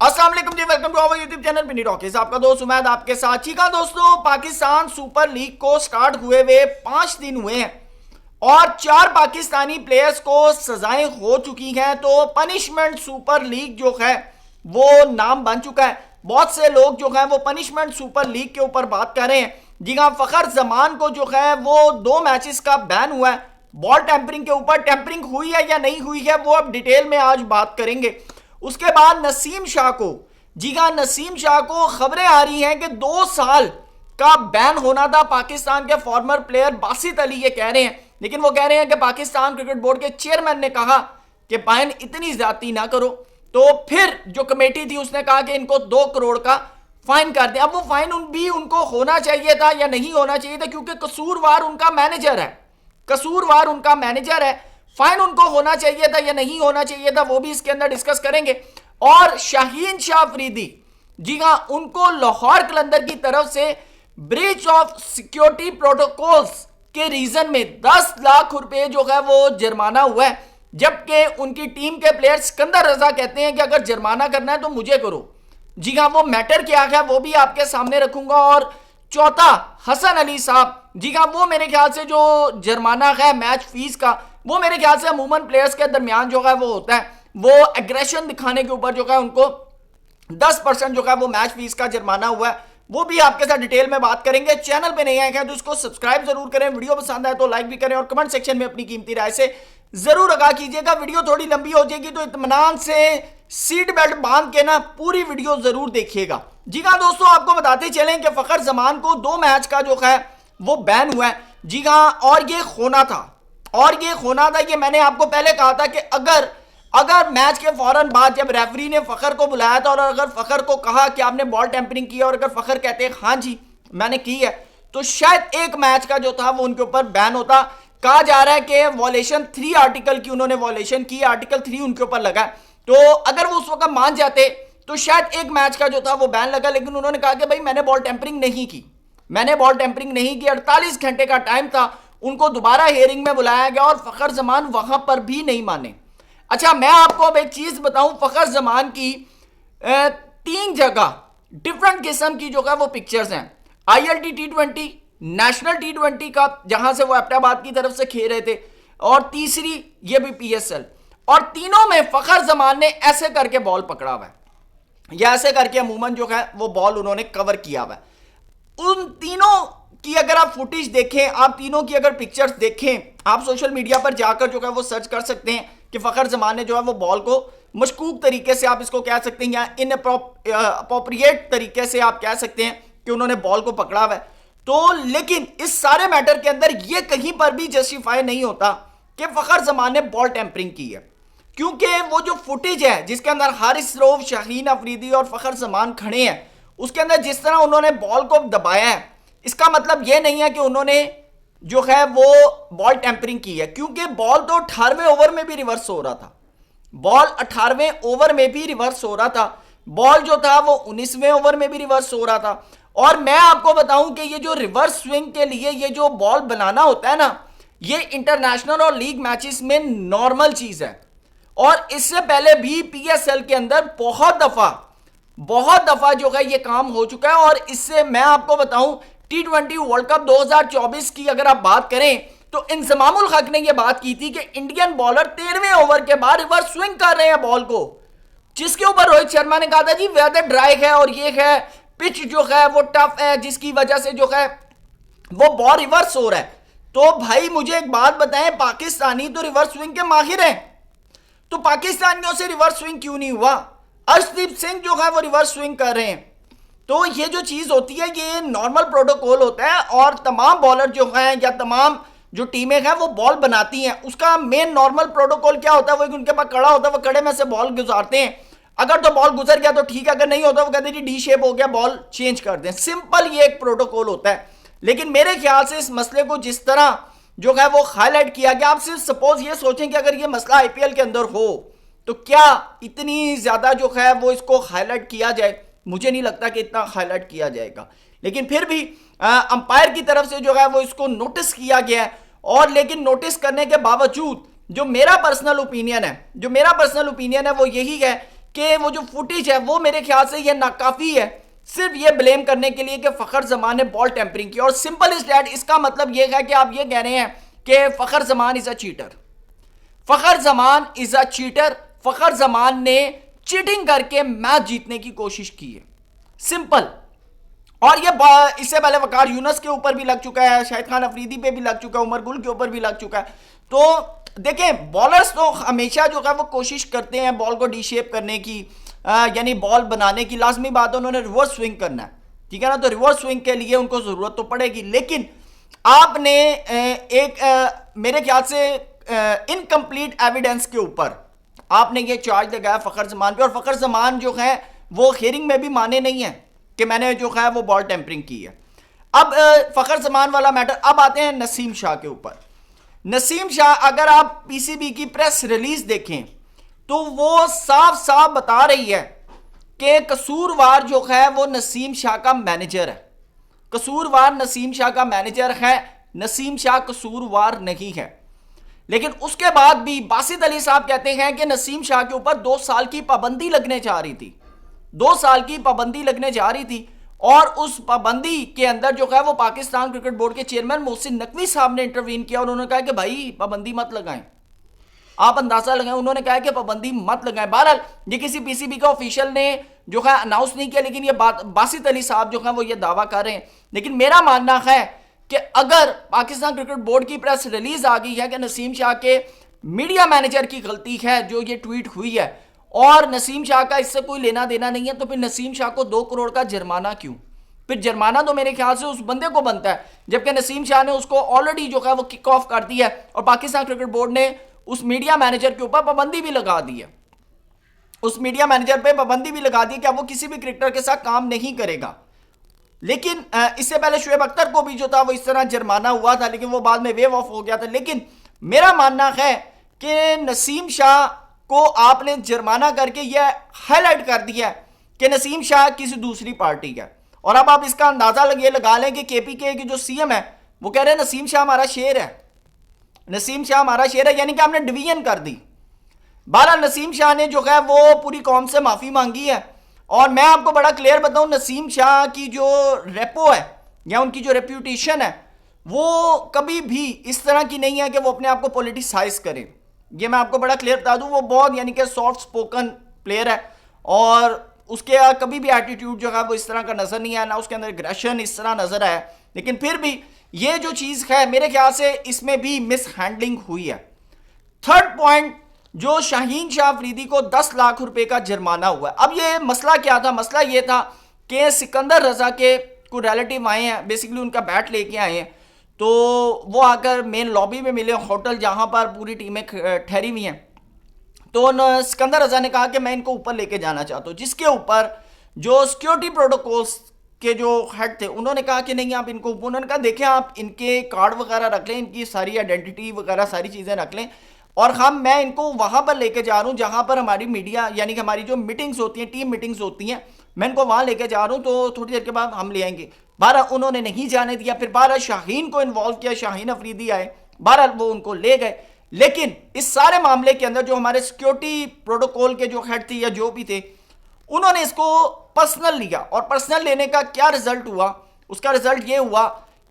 अस्सलाम वालेकुम जी, welcome to our YouTube channel Mini Talkies. आपका दोस्त उमैद आपके साथ। ठीक है दोस्तों, पाकिस्तान सुपर लीग को स्टार्ट हुए हुए 5 दिन हुए हैं और 4 पाकिस्तानी प्लेयर्स को सजाएं हो चुकी हैं। तो पनिशमेंट सुपर लीग जो है वो नाम बन चुका है। बहुत से लोग जो है वो पनिशमेंट सुपर लीग के ऊपर बात कर रहे हैं। जी हाँ, फखर जमान को जो है वो 2 मैचेस का बैन हुआ है बॉल टैंपरिंग के ऊपर। टैंपरिंग हुई है या नहीं हुई है वो अब डिटेल में आज बात करेंगे। उसके बाद नसीम शाह को, जी हाँ, नसीम शाह को खबरें आ रही हैं कि 2 साल का बैन होना था। पाकिस्तान के फॉर्मर प्लेयर बासित अली ये कह रहे हैं, लेकिन वो कह रहे हैं कि पाकिस्तान क्रिकेट बोर्ड के चेयरमैन ने कहा कि बैन इतनी ज्यादती ना करो। तो फिर जो कमेटी थी उसने कहा कि इनको 2 करोड़ का फाइन कर दें। अब वो फाइन भी उनको होना चाहिए था या नहीं होना चाहिए था, क्योंकि कसूरवार उनका मैनेजर है। कसूरवार उनका मैनेजर है। फाइन उनको होना चाहिए था या नहीं होना चाहिए था, वो भी इसके अंदर डिस्कस करेंगे। और शाहीन शाह अफरीदी, जी हां, उनको लाहौर कलंदर की तरफ से ब्रीच ऑफ सिक्योरिटी प्रोटोकॉल्स के रीजन में 10 लाख रुपए जो है वो जुर्माना हुआ है। जबकि उनकी टीम के प्लेयर सिकंदर रजा कहते हैं कि अगर जुर्माना करना है तो मुझे करो। जी हां, वो मैटर क्या है वो भी आपके सामने रखूंगा। और चौथा हसन अली साहब, जी हाँ, वो मेरे ख्याल से जो जुर्माना है मैच फीस का, वो मेरे ख्याल से अमूमन प्लेयर्स के दरमियान जो है वो होता है, वो एग्रेशन दिखाने के ऊपर जो है उनको 10% जो है वो मैच फीस का जुर्माना हुआ है। वो भी आपके साथ डिटेल में बात करेंगे। चैनल पे नहीं आए हैं तो उसको सब्सक्राइब जरूर करें, वीडियो पसंद आए तो लाइक भी करें और कमेंट सेक्शन में अपनी कीमती राय से जरूर आगाह कीजिएगा। वीडियो थोड़ी लंबी हो जाएगी तो इत्मीनान से सीट बेल्ट बांध के ना पूरी वीडियो जरूर देखिएगा। जी हाँ दोस्तों, आपको बताते चलें कि फखर जमान को 2 मैच का जो है वो बैन हुआ है। जी हाँ, और ये होना था। ये मैंने आपको पहले कहा था कि अगर मैच के फौरन बाद जब रेफरी ने फखर को बुलाया था और अगर फखर को कहा कि आपने बॉल टेम्परिंग की और अगर फखर कहते हैं हाँ जी मैंने की है, तो शायद एक मैच का जो था वो उनके ऊपर बैन होता। कहा जा रहा है कि वॉलेशन 3 आर्टिकल की उन्होंने वॉलेशन की, आर्टिकल 3 उनके ऊपर लगा। तो अगर वो उस वक्त मान जाते तो शायद एक मैच का जो था वो बैन लगा। लेकिन उन्होंने कहा कि भाई मैंने बॉल टेम्परिंग नहीं की। 48 घंटे का टाइम था। उनको दोबारा हियरिंग में बुलाया गया और फखर जमान वहां पर भी नहीं माने। अच्छा, मैं आपको अब एक चीज बताऊं, फखर जमान की 3 जगह डिफरेंट किस्म की जो है वो पिक्चर्स हैं। ILT T20, नेशनल T20 का जहां से वो एबटाबाद की तरफ से खेल रहे थे, और तीसरी ये भी PSL। और तीनों में फखर जमान ने ऐसे करके बॉल पकड़ा हुआ है या ऐसे करके अमूमन जो है वो बॉल उन्होंने कवर किया हुआ है। उन तीनों की अगर आप फुटेज देखें, आप तीनों की अगर पिक्चर्स देखें, आप सोशल मीडिया पर जाकर जो है वो सर्च कर सकते हैं कि फखर जमान ने जो है वो बॉल को मशकूक तरीके से, आप इसको कह सकते हैं, या इनअप्रोप्रिएट तरीके से आप कह सकते हैं कि उन्होंने बॉल को पकड़ा हुआ है। तो लेकिन इस सारे मैटर के अंदर यह कहीं पर भी जस्टिफाई नहीं होता कि फखर जमान ने बॉल टेम्परिंग की है, क्योंकि वो जो फुटेज है जिसके अंदर हारिस रऊफ, शाहीन अफरीदी और फखर जमान खड़े हैं, उसके अंदर जिस तरह उन्होंने बॉल को दबाया है, इसका मतलब यह नहीं है कि उन्होंने जो है वो बॉल टेम्परिंग की है, क्योंकि बॉल तो 18वें ओवर में भी रिवर्स हो रहा था। बॉल 18वें ओवर में भी रिवर्स हो रहा था। बॉल जो था वो 19वें ओवर में भी रिवर्स हो रहा था। और मैं आपको बताऊं कि ये जो रिवर्स स्विंग के लिए ये जो बॉल बनाना होता है ना, ये इंटरनेशनल और लीग मैचेस में नॉर्मल चीज है। और इससे पहले भी PSL के अंदर बहुत दफा जो है ये काम हो चुका है। और इससे मैं आपको बताऊं, T20 वर्ल्ड कप 2024 की अगर आप बात करें तो इंजमामुल हक ने यह बात की थी कि इंडियन बॉलर 13वें ओवर के बाद रिवर्स स्विंग कर रहे हैं बॉल को, जिसके ऊपर रोहित शर्मा ने कहा था जी वेदर ड्राई है और ये है, पिच जो है वो टफ है, जिसकी वजह से जो है वो बॉल रिवर्स हो रहा है। तो भाई मुझे एक बात बताएं, पाकिस्तानी तो रिवर्स स्विंग के माहिर हैं, तो पाकिस्तानियों से रिवर्स स्विंग क्यों नहीं हुआ? अर्शदीप सिंह जो है वो रिवर्स स्विंग कर रहे हैं। तो ये जो चीज होती है ये नॉर्मल प्रोटोकॉल होता है। और तमाम बॉलर जो हैं या तमाम जो टीमें हैं वो बॉल बनाती हैं, उसका मेन नॉर्मल प्रोटोकॉल क्या होता है, वो उनके पास कड़ा होता है, वो कड़े में से बॉल गुजारते हैं। अगर तो बॉल गुजर गया तो ठीक है, अगर नहीं होता वो कहते हैं डी शेप हो गया, बॉल चेंज कर दें। सिंपल ये एक प्रोटोकॉल होता है। लेकिन मेरे ख्याल से इस मसले को जिस तरह जो है वो हाईलाइट किया गया, आप सिर्फ सपोज ये सोचें कि अगर ये मसला IPL के अंदर हो तो क्या इतनी ज्यादा जो है वो इसको हाईलाइट किया जाए? मुझे नहीं लगता कि इतना हाईलाइट किया जाएगा। लेकिन फिर भी अंपायर की तरफ से जो है वो इसको नोटिस किया गया है। और लेकिन नोटिस करने के बावजूद जो मेरा पर्सनल ओपिनियन है वो यही है कि वो जो फुटेज है वो मेरे ख्याल से ये नाकाफी है सिर्फ ये ब्लेम करने के लिए कि फखर जमान ने बॉल टेम्परिंग की। और सिंपल इज डैट, इसका मतलब ये है कि आप ये कह रहे हैं कि Fakhar Zaman is a cheater, Fakhar Zaman is a cheater, Fakhar Zaman ने चीटिंग करके मैच जीतने की कोशिश की है, सिंपल। और ये इससे पहले वकार यूनस के ऊपर भी लग चुका है, शाहिद खान अफरीदी पे भी लग चुका है, उमर गुल के ऊपर भी लग चुका है। तो देखें, बॉलर्स तो हमेशा जो है वो कोशिश करते हैं बॉल को डी शेप करने की, यानी बॉल बनाने की। लाजमी बात है उन्होंने रिवर्स स्विंग करना है, ठीक है ना, तो रिवर्स स्विंग के लिए उनको ज़रूरत तो पड़ेगी। लेकिन आपने मेरे ख्याल से इनकम्प्लीट एविडेंस के ऊपर आपने ये चार्ज लगाया फ़खर जमान पे, और फ़खर जमान जो है वो हियरिंग में भी माने नहीं है कि मैंने जो है वो बॉल टेम्परिंग की है। अब फ़खर जमान वाला मैटर, अब आते हैं नसीम शाह के ऊपर। नसीम शाह, अगर आप पीसीबी की प्रेस रिलीज देखें तो वो साफ साफ बता रही है कि कसूरवार जो है वो नसीम शाह का मैनेजर है, कसूरवार नसीम शाह का मैनेजर है, नसीम शाह कसूरवार नहीं है। लेकिन उसके बाद भी बासित अली साहब कहते हैं कि नसीम शाह के ऊपर 2 साल की पाबंदी लगने जा रही थी, 2 साल की पाबंदी लगने जा रही थी। और उस पाबंदी के अंदर जो है वो पाकिस्तान क्रिकेट बोर्ड के चेयरमैन मोहसिन नकवी साहब ने इंटरवीन किया और उन्होंने कहा कि भाई पाबंदी मत लगाएं, आप अंदाजा लगाएं, उन्होंने कहा कि पाबंदी मत लगाएं। बहरहाल ये किसी पीसीबी का ऑफिशियल ने जो है अनाउंस नहीं किया, लेकिन ये बात बासित अली साहब जो है वो ये दावा कर रहे हैं। लेकिन मेरा मानना है कि अगर पाकिस्तान क्रिकेट बोर्ड की प्रेस रिलीज आ गई है कि नसीम शाह के मीडिया मैनेजर की गलती है जो ये ट्वीट हुई है, और नसीम शाह का इससे कोई लेना देना नहीं है, तो फिर नसीम शाह को 2 करोड़ का जुर्माना क्यों? फिर जुर्माना तो मेरे ख्याल से उस बंदे को बनता है, जबकि नसीम शाह ने उसको ऑलरेडी जो है वो किक ऑफ कर दिया है और पाकिस्तान क्रिकेट बोर्ड ने उस मीडिया मैनेजर के ऊपर पाबंदी भी लगा दी है, उस मीडिया मैनेजर पे पाबंदी भी लगा दी कि अब वो किसी भी क्रिकेटर के साथ काम नहीं करेगा। लेकिन इससे पहले शुएब अख्तर को भी जो था वो इस तरह जुर्माना हुआ था, लेकिन वो बाद में वेव ऑफ हो गया था। लेकिन मेरा मानना है कि नसीम शाह को आपने जुर्माना करके यह हाईलाइट कर दिया कि नसीम शाह किसी दूसरी पार्टी का। और अब आप इसका अंदाजा लगा लें कि केपीके की जो सीएम है वो कह रहे हैं नसीम शाह हमारा शेर है, नसीम शाह हमारा शेर है, यानी कि हमने डिवीजन कर दी। 12 नसीम शाह ने जो है वो पूरी कौम से माफी मांगी है। और मैं आपको बड़ा क्लियर बताऊं, नसीम शाह की जो रेपो है या उनकी जो रेप्यूटेशन है वो कभी भी इस तरह की नहीं है कि वो अपने आप को पॉलिटिसाइज करें। ये मैं आपको बड़ा क्लियर बता दूं, वो बहुत यानी कि सॉफ्ट स्पोकन प्लेयर है और उसके कभी भी एटीट्यूड जो है वो इस तरह का नजर नहीं आया, ना उसके अंदर एग्रेशन इस तरह नजर आया। लेकिन फिर भी ये जो चीज है मेरे ख्याल से इसमें भी मिस हैंडलिंग हुई है। थर्ड पॉइंट, जो शाहीन शाह अफरीदी को 10 लाख रुपए का जुर्माना हुआ है। अब ये मसला क्या था? मसला ये था कि सिकंदर रजा के कोई रिलेटिव आए हैं, बेसिकली उनका बैट लेके आए हैं, तो वो आकर मेन लॉबी में मिले होटल जहां पर पूरी टीमें ठहरी हुई हैं। तो सिकंदर रजा ने कहा कि मैं इनको ऊपर लेके जाना चाहता हूँ, जिसके ऊपर जो सिक्योरिटी प्रोटोकॉल्स के जो हेड थे उन्होंने कहा कि नहीं आप इनको, उन्होंने कहा देखें आप इनके कार्ड वगैरह रख लें, इनकी सारी आइडेंटिटी वगैरह सारी चीज़ें रख लें, और मैं इनको वहां पर लेके जा रहा हूं जहां पर हमारी मीडिया यानी कि हमारी जो मीटिंग्स होती हैं, टीम मीटिंग्स होती हैं, मैं इनको वहां लेके जा रहा हूं, तो थोड़ी देर के बाद हम ले आएंगे। 12 उन्होंने नहीं जाने दिया, फिर 12 शाहीन को इन्वॉल्व किया, शाहीन अफरीदी आए, 12 वो उनको ले गए। लेकिन इस सारे मामले के अंदर जो हमारे सिक्योरिटी प्रोटोकॉल के जो हेड थे या जो भी थे, उन्होंने इसको पर्सनल लिया। और पर्सनल लेने का क्या रिजल्ट हुआ? उसका रिजल्ट ये हुआ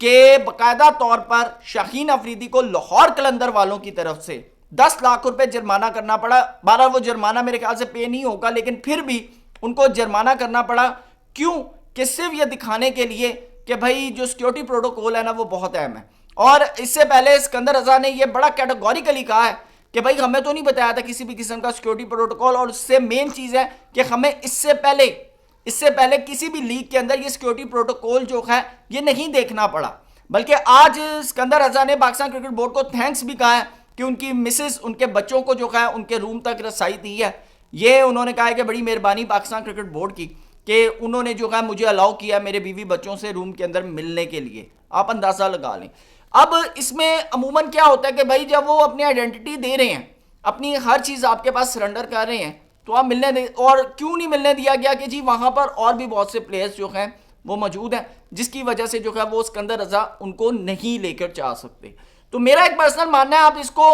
कि बाकायदा तौर पर शाहीन अफरीदी को लाहौर कलंदर वालों की तरफ से 10 लाख रुपए जुर्माना करना पड़ा। 12 वो जुर्माना मेरे ख्याल से पे नहीं होगा, लेकिन फिर भी उनको जुर्माना करना पड़ा। क्यों? कि सिर्फ ये दिखाने के लिए कि भाई जो सिक्योरिटी प्रोटोकॉल है ना वो बहुत अहम है। और इससे पहले सिकंदर रजा ने ये बड़ा कैटेगोरिकली कहा है कि भाई हमें तो नहीं बताया था किसी भी किस्म का सिक्योरिटी प्रोटोकॉल, और उससे मेन चीज है कि हमें इससे पहले किसी भी लीग के अंदर ये सिक्योरिटी प्रोटोकॉल जो है ये नहीं देखना पड़ा। बल्कि आज सिकंदर रजा ने पाकिस्तान क्रिकेट बोर्ड को थैंक्स भी कहा है कि उनकी मिसेस उनके बच्चों को जो है उनके रूम तक रसाई दी है। ये उन्होंने कहा है कि बड़ी मेहरबानी पाकिस्तान क्रिकेट बोर्ड की कि उन्होंने जो है मुझे अलाउ किया मेरे बीवी बच्चों से रूम के अंदर मिलने के लिए। आप अंदाजा लगा लें। अब इसमें अमूमन क्या होता है कि भाई जब वो अपनी आइडेंटिटी दे रहे हैं, अपनी हर चीज़ आपके पास सरेंडर कर रहे हैं, तो आप मिलने दे। और क्यों नहीं मिलने दिया गया कि जी वहाँ पर और भी बहुत से प्लेयर्स जो हैं वो मौजूद हैं, जिसकी वजह से जो है वो सिकंदर रजा उनको नहीं लेकर जा सकते। तो मेरा एक पर्सनल मानना है आप इसको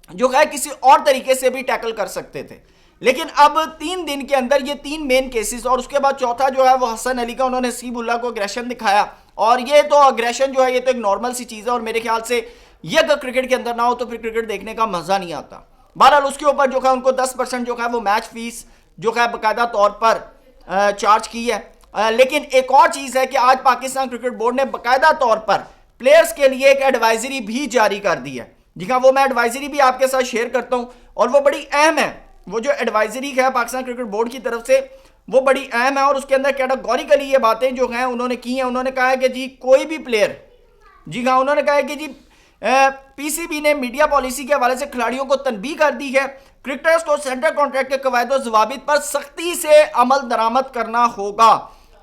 जो है किसी और तरीके से भी टैकल कर सकते थे। लेकिन अब 3 दिन के अंदर ये 3 मेन केसेस, और उसके बाद चौथा जो है वो हसन अली का, उन्होंने नसीबुल्लाह को अग्रेशन दिखाया। और ये तो अग्रेशन जो है ये तो एक नॉर्मल सी चीज़ है, और मेरे ख्याल से ये अगर क्रिकेट के अंदर ना हो तो फिर क्रिकेट देखने का मज़ा नहीं आता। बहरहाल उसके ऊपर जो है उनको 10% जो है वो मैच फीस जो है बाकायदा तौर पर चार्ज की है। लेकिन एक और चीज़ है कि आज पाकिस्तान क्रिकेट बोर्ड ने बाकायदा तौर पर प्लेयर्स के लिए एक एडवाइजरी भी जारी कर दी है। जी हाँ, वो मैं एडवाइजरी भी आपके साथ शेयर करता हूँ, और वो बड़ी अहम है। वो जो एडवाइजरी है पाकिस्तान क्रिकेट बोर्ड की तरफ से वो बड़ी अहम है, और उसके अंदर कैटेगोरिकली ये बातें जो हैं उन्होंने की हैं। उन्होंने कहा है कि जी कोई भी प्लेयर, जी हाँ, उन्होंने कहा है कि जी पीसीबी ने मीडिया पॉलिसी के हवाले से खिलाड़ियों को तनबीह कर दी है। क्रिकेटर्स को सेंट्रल कॉन्ट्रैक्ट के कवायद और जवाबित पर सख्ती से अमल दरामद करना होगा।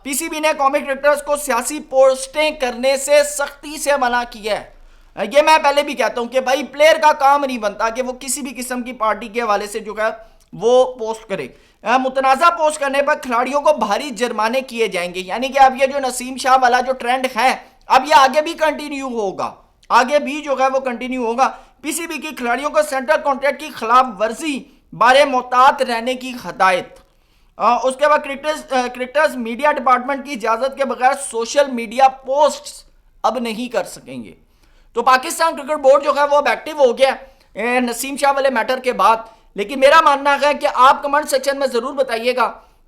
पीसीबी ने कौमी क्रिकेटर्स को सियासी पोस्टें करने से सख्ती से मना किया है। ये मैं पहले भी कहता हूं कि भाई प्लेयर का काम नहीं बनता कि वो किसी भी किस्म की पार्टी के हवाले से जो है वो पोस्ट करे। मुतनाज़ा पोस्ट करने पर खिलाड़ियों को भारी जुर्माने किए जाएंगे। यानी कि अब ये जो नसीम शाह वाला जो ट्रेंड है अब ये आगे भी कंटिन्यू होगा, आगे भी जो है वो कंटिन्यू होगा। पीसीबी की खिलाड़ियों को सेंट्रल कॉन्ट्रैक्ट की खिलाफ वर्जी बारे मोहतात रहने की हदायत। उसके बाद क्रिकेटर्स मीडिया डिपार्टमेंट की इजाजत के बगैर सोशल मीडिया पोस्ट्स अब नहीं कर सकेंगे। तो पाकिस्तान क्रिकेट बोर्ड जो है वो अब एक्टिव हो गया नसीम शाह वाले मैटर के बाद। लेकिन मेरा मानना है कि आप कमेंट सेक्शन में जरूर बताइएगा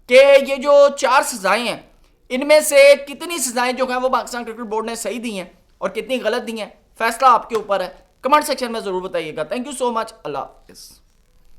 कि ये जो 4 सजाएं हैं इनमें से कितनी सजाएं जो है वो पाकिस्तान क्रिकेट बोर्ड ने सही दी हैं और कितनी गलत दी हैं। फैसला आपके ऊपर है, कमेंट सेक्शन में जरूर बताइएगा। थैंक यू सो मच, अल्लाह हाफिज़।